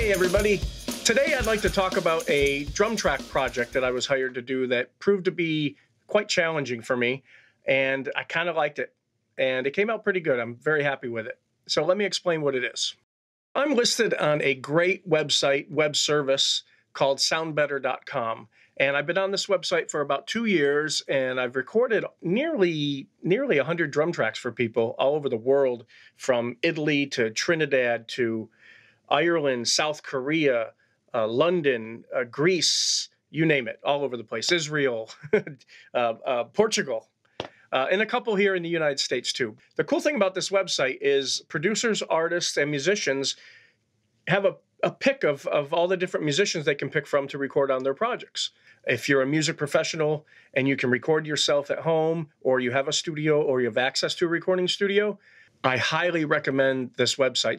Hey everybody, today I'd like to talk about a drum track project that I was hired to do that proved to be quite challenging for me, and I kind of liked it, and it came out pretty good. I'm very happy with it. So let me explain what it is. I'm listed on a great website, web service called soundbetter.com, and I've been on this website for about 2 years, and I've recorded nearly 100 drum tracks for people all over the world, from Italy to Trinidad to Ireland, South Korea, London, Greece, you name it, all over the place, Israel, Portugal, and a couple here in the United States too. The cool thing about this website is producers, artists, and musicians have a pick of all the different musicians they can pick from to record on their projects. If you're a music professional and you can record yourself at home, or you have a studio, or you have access to a recording studio, I highly recommend this website.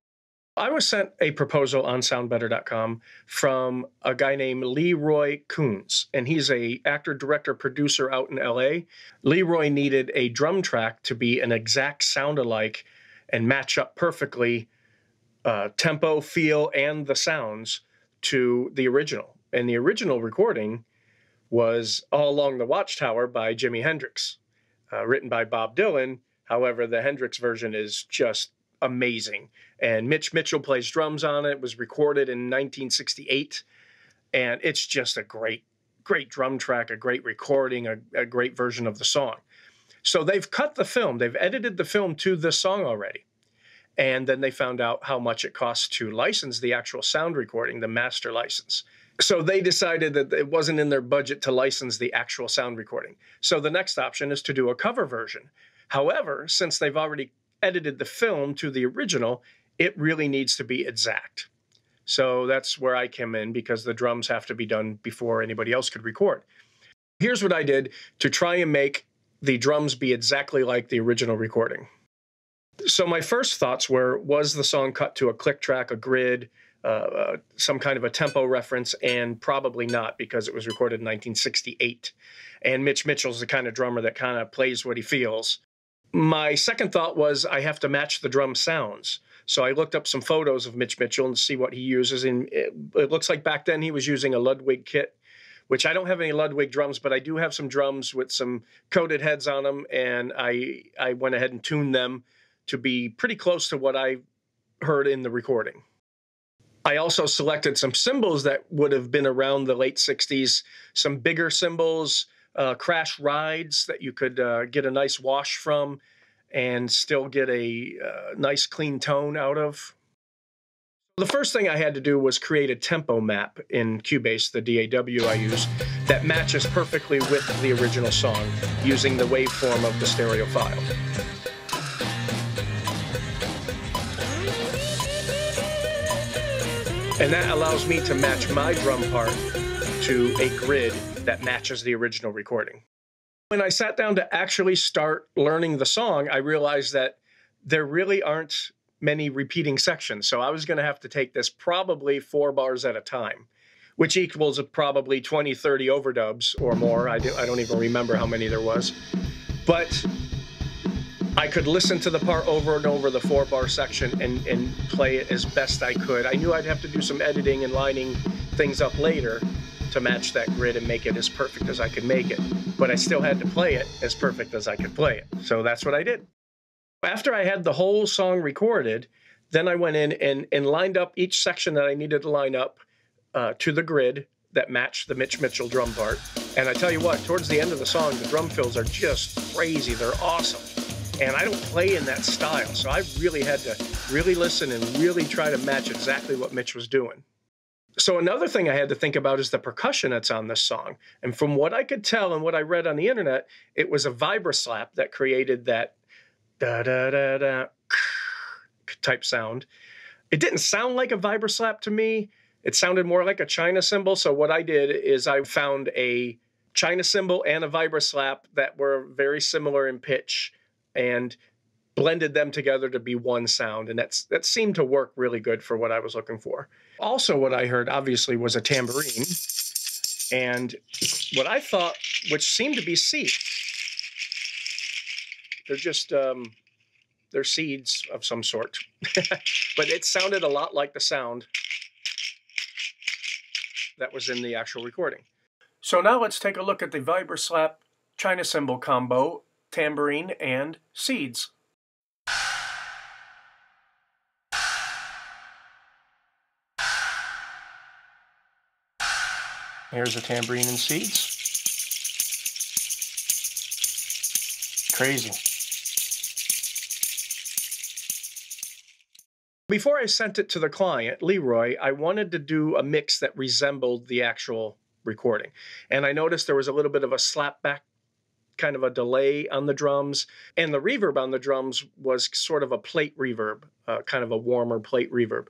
I was sent a proposal on soundbetter.com from a guy named Leroy Coons, and he's a actor, director, producer out in LA. Leroy needed a drum track to be an exact sound alike and match up perfectly tempo, feel, and the sounds to the original. And the original recording was All Along the Watchtower by Jimi Hendrix, written by Bob Dylan. However, the Hendrix version is just amazing. And Mitch Mitchell plays drums on it. It was recorded in 1968. And it's just a great drum track, a great recording, a great version of the song. So they've cut the film. They've edited the film to this song already. And then they found out how much it costs to license the actual sound recording, the master license. So they decided that it wasn't in their budget to license the actual sound recording. So the next option is to do a cover version. However, since they've already edited the film to the original, it really needs to be exact. So that's where I came in, because the drums have to be done before anybody else could record. Here's what I did to try and make the drums be exactly like the original recording. So my first thoughts were, was the song cut to a click track, a grid, some kind of a tempo reference? And probably not, because it was recorded in 1968. And Mitch Mitchell's the kind of drummer that kind of plays what he feels. My second thought was, I have to match the drum sounds. So I looked up some photos of Mitch Mitchell and see what he uses. And it looks like back then he was using a Ludwig kit, which I don't have any Ludwig drums, but I do have some drums with some coated heads on them. And I went ahead and tuned them to be pretty close to what I heard in the recording. I also selected some cymbals that would have been around the late 60s, some bigger cymbals, crash rides that you could get a nice wash from and still get a nice clean tone out of. The first thing I had to do was create a tempo map in Cubase, the DAW I use, that matches perfectly with the original song using the waveform of the stereo file. And that allows me to match my drum part to a grid that matches the original recording. When I sat down to actually start learning the song, I realized that there really aren't many repeating sections. So I was going to have to take this probably 4 bars at a time, which equals probably 20, 30 overdubs or more. I don't even remember how many there was. But I could listen to the part over and over, the 4-bar section, and play it as best I could. I knew I'd have to do some editing and lining things up later to match that grid and make it as perfect as I could make it. But I still had to play it as perfect as I could play it. So that's what I did. After I had the whole song recorded, then I went in and lined up each section that I needed to line up to the grid that matched the Mitch Mitchell drum part. And I tell you what, towards the end of the song, the drum fills are just crazy. They're awesome. And I don't play in that style, so I really had to really listen and really try to match exactly what Mitch was doing. So another thing I had to think about is the percussion that's on this song. And from what I could tell and what I read on the internet, it was a vibroslap that created that da-da-da-da type sound. It didn't sound like a vibroslap to me. It sounded more like a China cymbal. So what I did is I found a China cymbal and a vibroslap that were very similar in pitch, and blended them together to be one sound. And that seemed to work really good for what I was looking for. Also, what I heard, obviously, was a tambourine. And what I thought, which seemed to be seeds. They're just, they're seeds of some sort. But it sounded a lot like the sound that was in the actual recording. So now let's take a look at the Vibra-Slap China cymbal combo, tambourine, and seeds. Here's a tambourine and seeds. Crazy. Before I sent it to the client, Leroy, I wanted to do a mix that resembled the actual recording. And I noticed there was a little bit of a slap back, kind of a delay on the drums. And the reverb on the drums was sort of a plate reverb, kind of a warmer plate reverb.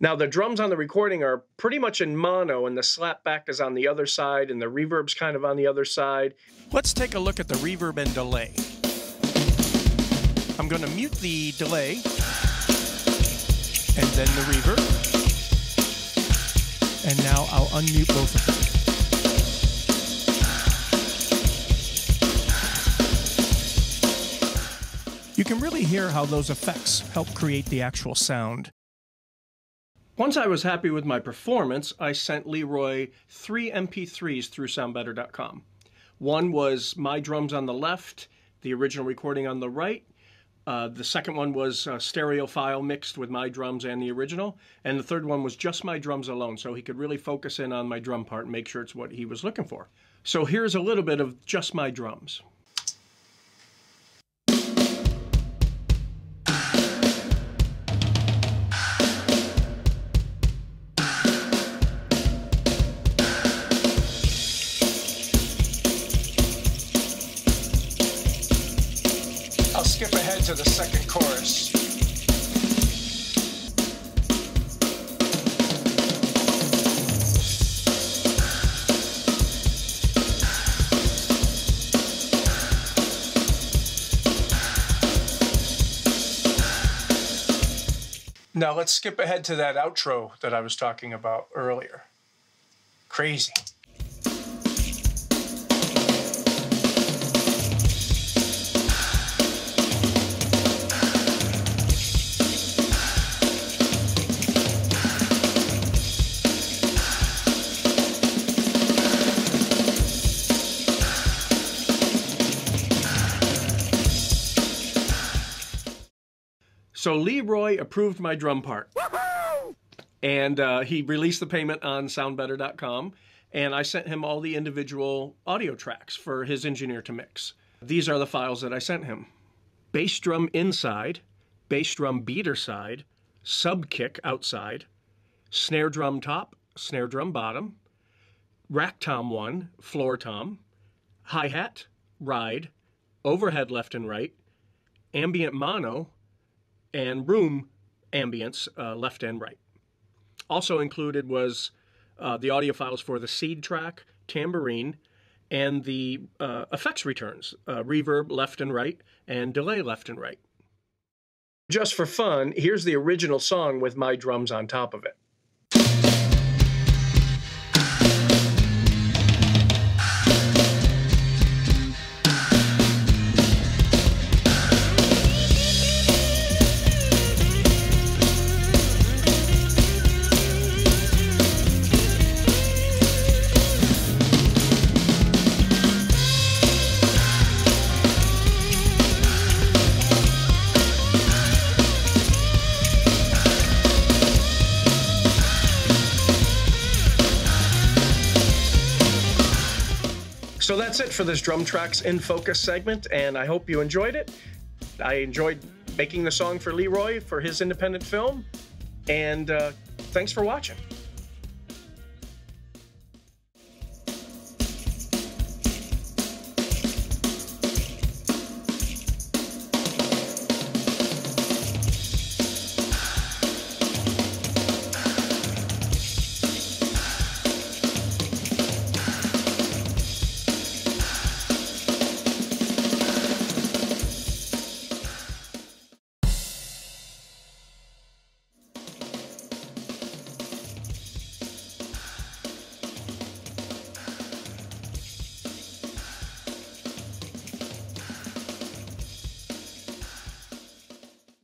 Now, the drums on the recording are pretty much in mono, and the slap back is on the other side, and the reverb's kind of on the other side. Let's take a look at the reverb and delay. I'm going to mute the delay, and then the reverb. And now I'll unmute both of them. You can really hear how those effects help create the actual sound. Once I was happy with my performance, I sent Leroy 3 MP3s through SoundBetter.com. One was my drums on the left, the original recording on the right. The second one was a stereo file mixed with my drums and the original. And the third one was just my drums alone, so he could really focus in on my drum part and make sure it's what he was looking for. So here's a little bit of just my drums. I'll skip ahead to the second chorus. Now let's skip ahead to that outro that I was talking about earlier. Crazy. So Leroy approved my drum part. And he released the payment on SoundBetter.com, and I sent him all the individual audio tracks for his engineer to mix. These are the files that I sent him. Bass drum inside, bass drum beater side, sub kick outside, snare drum top, snare drum bottom, rack tom 1, floor tom, hi-hat, ride, overhead left and right, ambient mono, and room ambience, left and right. Also included was the audio files for the seed track, tambourine, and the effects returns, reverb left and right, and delay left and right. Just for fun, here's the original song with my drums on top of it. So that's it for this Drum Tracks in Focus segment, and I hope you enjoyed it. I enjoyed making the song for Leroy for his independent film, and thanks for watching.